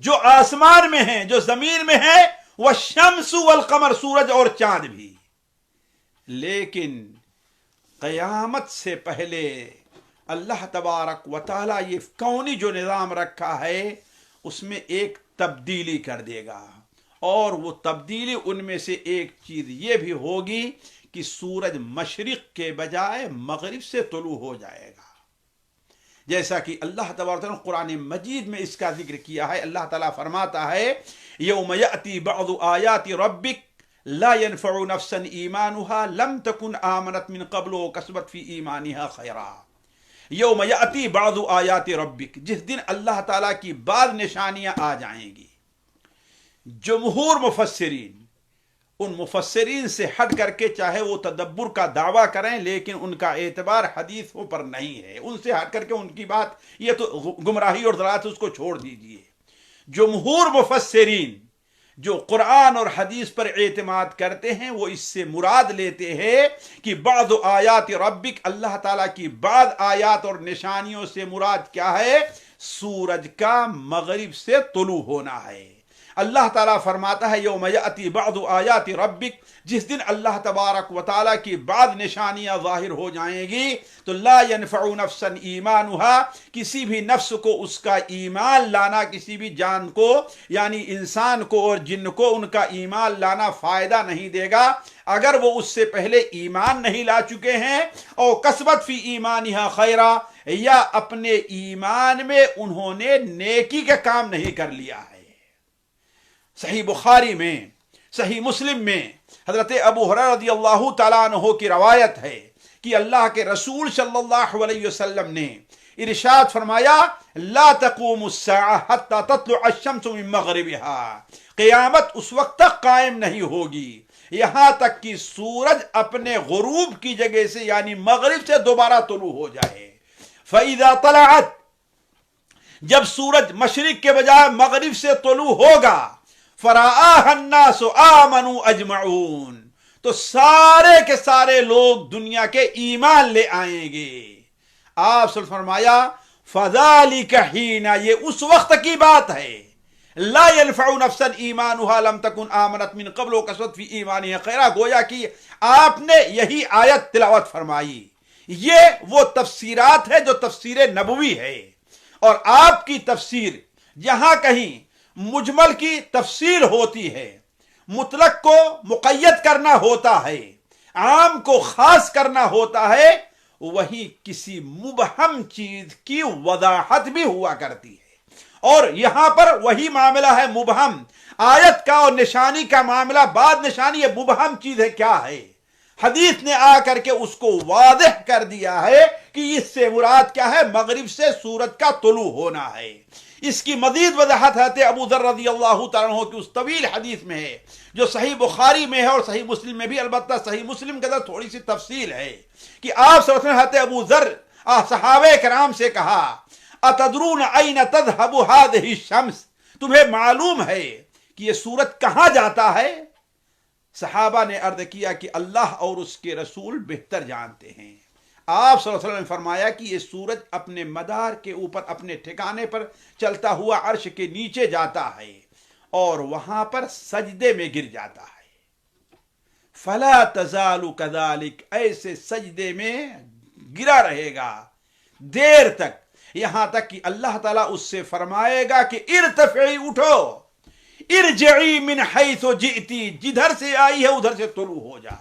جو آسمان میں ہیں، جو زمین میں ہیں، والشمس والقمر، سورج اور چاند بھی، لیکن قیامت سے پہلے اللہ تبارک و تعالیٰ یہ کونی جو نظام رکھا ہے اس میں ایک تبدیلی کر دے گا، اور وہ تبدیلی ان میں سے ایک چیز یہ بھی ہوگی کہ سورج مشرق کے بجائے مغرب سے طلوع ہو جائے گا، جیسا کہ اللہ تبارک و تعالیٰ نے قرآن مجید میں اس کا ذکر کیا ہے۔ اللہ تعالیٰ فرماتا ہے یوم یأتی بعض آیات ربک لا ينفع نفسا ایمانها لم تکن آمنت من قبل وکسبت فی ایمانها خیرا۔ یوم یأتی بعض آیات ربک، جس دن اللہ تعالیٰ کی بعض نشانیاں آ جائیں گی، جمہور مفسرین ان مفسرین سے ہٹ کر کے چاہے وہ تدبر کا دعویٰ کریں لیکن ان کا اعتبار حدیثوں پر نہیں ہے، ان سے ہٹ کر کے ان کی بات یہ تو گمراہی اور ضلالت، اس کو چھوڑ دیجئے۔ جمہور مفسرین جو قرآن اور حدیث پر اعتماد کرتے ہیں وہ اس سے مراد لیتے ہیں کہ بعض آیات ربک، اللہ تعالیٰ کی بعض آیات اور نشانیوں سے مراد کیا ہے؟ سورج کا مغرب سے طلوع ہونا ہے۔ اللہ تعالیٰ فرماتا ہے یوم یأتی بعض آیات ربک، جس دن اللہ تبارک و تعالیٰ کی بعض نشانیاں ظاہر ہو جائیں گی تو لا ينفع نفسا ایمانها، کسی بھی نفس کو اس کا ایمان لانا، کسی بھی جان کو یعنی انسان کو اور جن کو ان کا ایمان لانا فائدہ نہیں دے گا اگر وہ اس سے پہلے ایمان نہیں لا چکے ہیں، اور کسبت فی ایمانها خیرا، یا اپنے ایمان میں انہوں نے نیکی کا کام نہیں کر لیا ہے۔ صحیح بخاری میں، صحیح مسلم میں حضرت ابو ہریرہ رضی اللہ تعالیٰ عنہ کی روایت ہے کہ اللہ کے رسول صلی اللہ علیہ وسلم نے ارشاد فرمایا لا تقوم الساعة حتى تطلع الشمس من مغربها، قیامت اس وقت تک قائم نہیں ہوگی یہاں تک کہ سورج اپنے غروب کی جگہ سے یعنی مغرب سے دوبارہ طلوع ہو جائے۔ فَإِذَا طَلَعَتْ، جب سورج مشرق کے بجائے مغرب سے طلوع ہوگا، فَرَآهَا النَّاسُ آمَنُوا أَجْمَعُونَ، تو سارے کے سارے لوگ دنیا کے ایمان لے آئیں گے۔ آپ صلی اللہ علیہ وسلم فرمایا فَذَلِكَ حِينَ، یہ اس وقت کی بات ہے، لا ينفع نفسا ایمانها لم تکن آمنت من قبل وکسبت فی ایمانها خیرا، گویا کہ آپ نے یہی آیت تلاوت فرمائی۔ یہ وہ تفسیرات ہے جو تفسیر نبوی ہے، اور آپ کی تفسیر جہاں کہیں مجمل کی تفسیر ہوتی ہے، مطلق کو مقید کرنا ہوتا ہے، عام کو خاص کرنا ہوتا ہے، وہی کسی مبہم چیز کی وضاحت بھی ہوا کرتی ہے، اور یہاں پر وہی معاملہ ہے مبہم آیت کا اور نشانی کا معاملہ۔ بعد نشانی یہ مبہم چیز ہے کیا ہے، حدیث نے آ کر کے اس کو واضح کر دیا ہے کہ اس سے مراد کیا ہے، مغرب سے سورج کا طلوع ہونا ہے۔ اس کی مزید وضاحت ہے ابو ذر رضی اللہ تعالیٰ عنہ کی اس طویل حدیث میں ہے جو صحیح بخاری میں ہے اور صحیح مسلم میں بھی، البتہ صحیح مسلم کے اندر تھوڑی سی تفصیل ہے کہ آپ صلی اللہ علیہ وسلم ابو ذر صحابہ کرام سے کہا اتدرون این تذهب هذه الشمس، تمہیں معلوم ہے کہ یہ سورج کہاں جاتا ہے؟ صحابہ نے عرض کیا کہ اللہ اور اس کے رسول بہتر جانتے ہیں۔ آپ صلی اللہ علیہ وسلم نے فرمایا کہ یہ سورج اپنے مدار کے اوپر اپنے ٹھکانے پر چلتا ہوا عرش کے نیچے جاتا ہے اور وہاں پر سجدے میں گر جاتا ہے. فلا تزال کذالک، ایسے سجدے میں گرا رہے گا دیر تک، یہاں تک کہ اللہ تعالیٰ اس سے فرمائے گا کہ ارتفعی، اٹھو، ارجعی من حیث جئتی، جدھر سے آئی ہے ادھر سے طلوع ہو جا.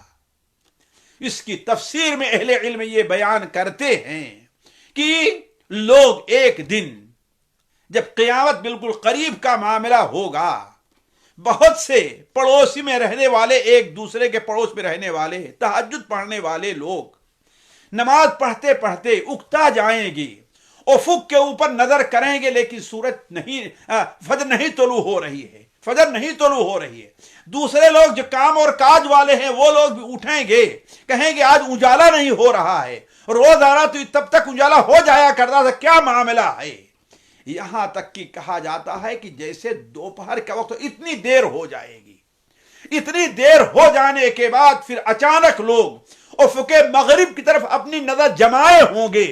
اس کی تفسیر میں اہل علم یہ بیان کرتے ہیں کہ لوگ ایک دن جب قیامت بالکل قریب کا معاملہ ہوگا، بہت سے پڑوسی میں رہنے والے، ایک دوسرے کے پڑوس میں رہنے والے، تہجد پڑھنے والے لوگ نماز پڑھتے پڑھتے اکتا جائیں گے، افق کے اوپر نظر کریں گے لیکن سورج نہیں، فجر نہیں طلوع ہو رہی ہے، فجر نہیں طلوع ہو رہی ہے. دوسرے لوگ جو کام اور کاج والے ہیں وہ لوگ بھی اٹھیں گے، کہیں گے آج اجالا نہیں ہو رہا ہے، روزانہ تو تب تک اجالا ہو جایا کرتا تھا، کیا معاملہ ہے. یہاں تک کہ کہا جاتا ہے کہ جیسے دوپہر کا وقت اتنی دیر ہو جائے گی، اتنی دیر ہو جانے کے بعد پھر اچانک لوگ افق مغرب کی طرف اپنی نظر جمائے ہوں گے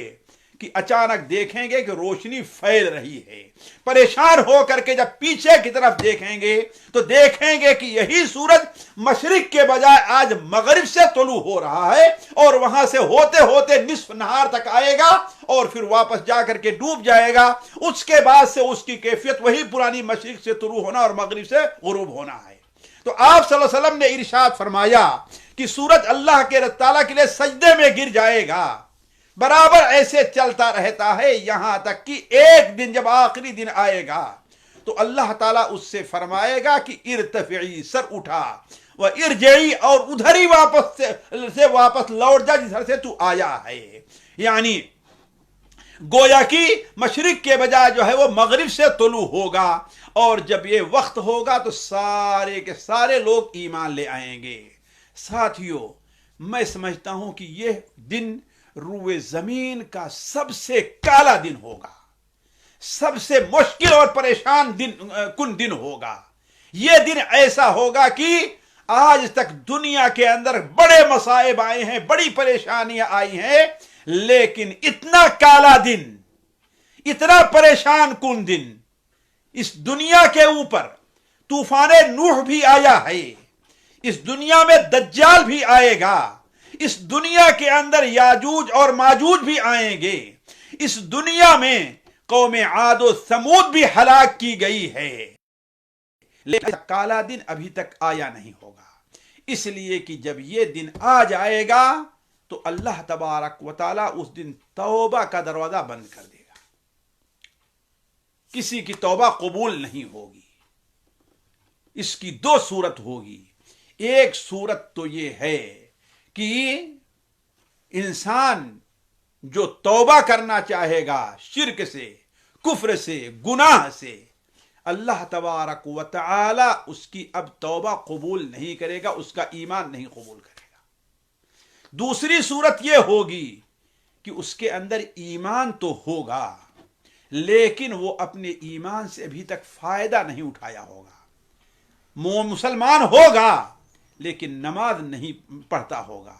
کہ اچانک دیکھیں گے کہ روشنی پھیل رہی ہے. پریشان ہو کر کے جب پیچھے کی طرف دیکھیں گے تو دیکھیں گے کہ یہی سورج مشرق کے بجائے آج مغرب سے طلوع ہو رہا ہے اور وہاں سے ہوتے ہوتے نصف نہار تک آئے گا اور پھر واپس جا کر کے ڈوب جائے گا. اس کے بعد سے اس کی کیفیت وہی پرانی مشرق سے طلوع ہونا اور مغرب سے غروب ہونا ہے. تو آپ صلی اللہ علیہ وسلم نے ارشاد فرمایا کہ سورج اللہ کے تعالیٰ کے لیے سجدے میں گر جائے گا، برابر ایسے چلتا رہتا ہے یہاں تک کہ ایک دن جب آخری دن آئے گا تو اللہ تعالیٰ اس سے فرمائے گا کہ ارتفعی، سر اٹھا، وہ ارجعی، اور ادھر ہی واپس لوٹ جا جدھر سے تو آیا ہے. یعنی گویا کی مشرق کے بجائے جو ہے وہ مغرب سے طلوع ہوگا، اور جب یہ وقت ہوگا تو سارے کے سارے لوگ ایمان لے آئیں گے. ساتھیوں، میں سمجھتا ہوں کہ یہ دن روئے زمین کا سب سے کالا دن ہوگا، سب سے مشکل اور پریشان کن دن ہوگا. یہ دن ایسا ہوگا کہ آج تک دنیا کے اندر بڑے مصائب آئے ہیں، بڑی پریشانیاں آئی ہیں، لیکن اتنا کالا دن، اتنا پریشان کن دن اس دنیا کے اوپر طوفان نوح بھی آیا ہے، اس دنیا میں دجال بھی آئے گا، اس دنیا کے اندر یاجوج اور ماجوج بھی آئیں گے، اس دنیا میں قوم عاد و ثمود بھی ہلاک کی گئی ہے، لیکن کالا دن ابھی تک آیا نہیں ہوگا. اس لیے کہ جب یہ دن آ جائے گا تو اللہ تبارک و تعالی اس دن توبہ کا دروازہ بند کر دے گا، کسی کی توبہ قبول نہیں ہوگی. اس کی دو صورت ہوگی. ایک صورت تو یہ ہے کہ انسان جو توبہ کرنا چاہے گا شرک سے، کفر سے، گناہ سے، اللہ تبارک و تعالی اس کی اب توبہ قبول نہیں کرے گا، اس کا ایمان نہیں قبول کرے گا. دوسری صورت یہ ہوگی کہ اس کے اندر ایمان تو ہوگا لیکن وہ اپنے ایمان سے ابھی تک فائدہ نہیں اٹھایا ہوگا. مسلمان ہوگا لیکن نماز نہیں پڑھتا ہوگا،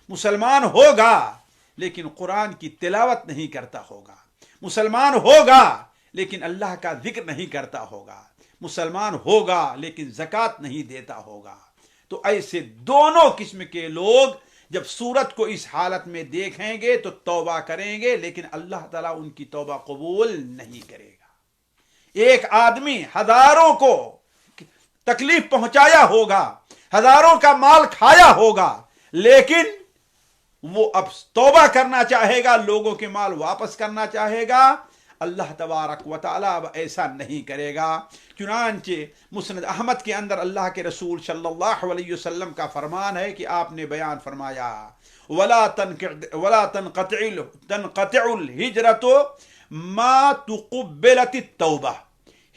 مسلمان ہوگا لیکن قرآن کی تلاوت نہیں کرتا ہوگا، مسلمان ہوگا لیکن اللہ کا ذکر نہیں کرتا ہوگا، مسلمان ہوگا لیکن زکوٰۃ نہیں دیتا ہوگا. تو ایسے دونوں قسم کے لوگ جب سورت کو اس حالت میں دیکھیں گے تو توبہ کریں گے لیکن اللہ تعالیٰ ان کی توبہ قبول نہیں کرے گا. ایک آدمی ہزاروں کو تکلیف پہنچایا ہوگا، ہزاروں کا مال کھایا ہوگا، لیکن وہ اب توبہ کرنا چاہے گا، لوگوں کے مال واپس کرنا چاہے گا. اللہ تبارک و تعالیٰ اب ایسا نہیں کرے گا. چنانچہ مسند احمد کے اندر اللہ کے رسول صلی اللہ علیہ وسلم کا فرمان ہے کہ آپ نے بیان فرمایا وَلَا تَنْقَطِعُ الْهِجْرَةُ مَا تُقُبِّلَتِ التَّوْبَةِ.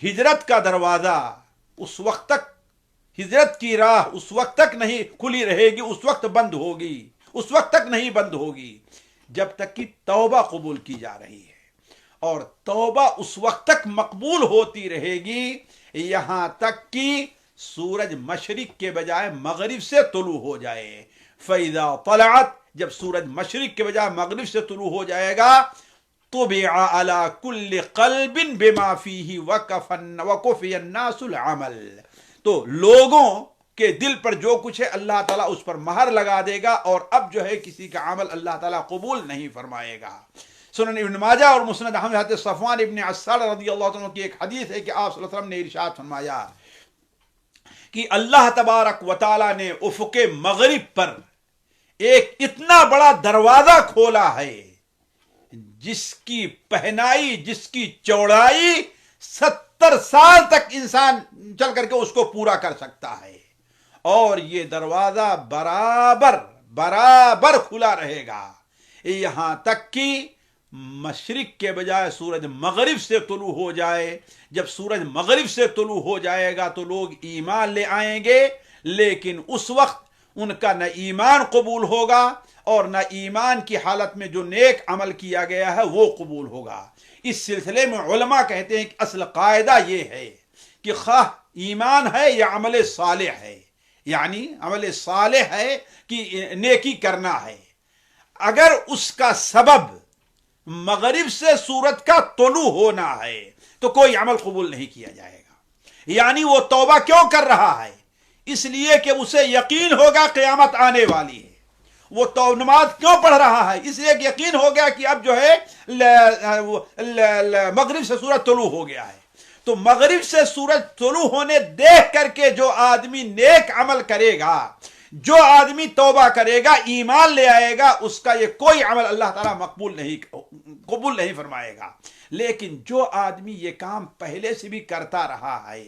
ہجرت کا دروازہ اس وقت تک، ہجرت کی راہ اس وقت تک نہیں کھلی رہے گی، اس وقت بند ہوگی، اس وقت تک نہیں بند ہوگی جب تک کہ توبہ قبول کی جا رہی ہے. اور توبہ اس وقت تک مقبول ہوتی رہے گی یہاں تک کہ سورج مشرق کے بجائے مغرب سے طلوع ہو جائے. فَإِذَا طَلَعَتْ جب سورج مشرق کے بجائے مغرب سے طلوع ہو جائے گا طُبِعَ عَلَى كُلِّ قَلْبٍ بِمَا فِيهِ وَكُفِيَ النَّاسُ الْعَمَلِ تو لوگوں کے دل پر جو کچھ ہے اللہ تعالیٰ اس پر مہر لگا دے گا اور اب جو ہے کسی کا عمل اللہ تعالیٰ قبول نہیں فرمائے گا. سنن ابن ماجہ اور مسند احمد حضرت صفوان ابن عسال رضی اللہ عنہ کی ایک حدیث ہے کہ آپ صلی اللہ علیہ وسلم نے ارشاد فرمایا کہ اللہ تبارک و تعالیٰ نے افق مغرب پر ایک اتنا بڑا دروازہ کھولا ہے جس کی پہنائی جس کی چوڑائی 70 سال تک انسان چل کر کے اس کو پورا کر سکتا ہے اور یہ دروازہ برابر کھلا رہے گا یہاں تک کہ مشرق کے بجائے سورج مغرب سے طلوع ہو جائے. جب سورج مغرب سے طلوع ہو جائے گا تو لوگ ایمان لے آئیں گے لیکن اس وقت ان کا نہ ایمان قبول ہوگا اور نہ ایمان کی حالت میں جو نیک عمل کیا گیا ہے وہ قبول ہوگا. اس سلسلے میں علماء کہتے ہیں کہ اصل قاعدہ یہ ہے کہ خواہ ایمان ہے یا عمل صالح ہے, یعنی عمل صالح ہے کہ نیکی کرنا ہے, اگر اس کا سبب مغرب سے سورج کا طلوع ہونا ہے تو کوئی عمل قبول نہیں کیا جائے گا. یعنی وہ توبہ کیوں کر رہا ہے؟ اس لیے کہ اسے یقین ہوگا قیامت آنے والی ہے. وہ نماز کیوں پڑھ رہا ہے؟ اس لیے کہ یقین ہو گیا کہ اب جو ہے مغرب سے سورج طلوع ہو گیا ہے. تو مغرب سے سورج طلوع ہونے دیکھ کر کے جو آدمی نیک عمل کرے گا, جو آدمی توبہ کرے گا, ایمان لے آئے گا, اس کا یہ کوئی عمل اللہ تعالیٰ قبول نہیں فرمائے گا. لیکن جو آدمی یہ کام پہلے سے بھی کرتا رہا ہے,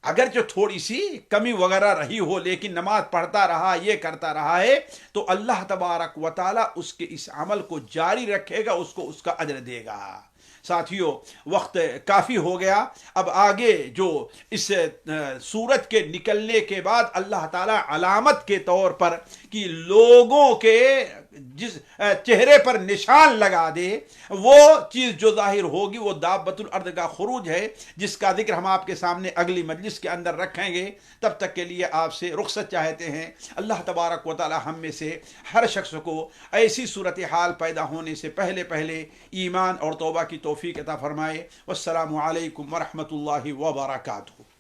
اگرچہ تھوڑی سی کمی وغیرہ رہی ہو لیکن نماز پڑھتا رہا, یہ کرتا رہا ہے, تو اللہ تبارک و تعالیٰ اس کے اس عمل کو جاری رکھے گا, اس کو اس کا اجر دے گا. ساتھیو, وقت کافی ہو گیا. اب آگے جو اس سورج کے نکلنے کے بعد اللہ تعالیٰ علامت کے طور پر کہ لوگوں کے جس چہرے پر نشان لگا دے, وہ چیز جو ظاہر ہوگی وہ دابۃ الارض کا خروج ہے, جس کا ذکر ہم آپ کے سامنے اگلی مجلس کے اندر رکھیں گے. تب تک کے لیے آپ سے رخصت چاہتے ہیں. اللہ تبارک و تعالی ہم میں سے ہر شخص کو ایسی صورتحال پیدا ہونے سے پہلے ایمان اور توبہ کی توفیق عطا فرمائے. والسلام علیکم ورحمۃ اللہ وبرکاتہ.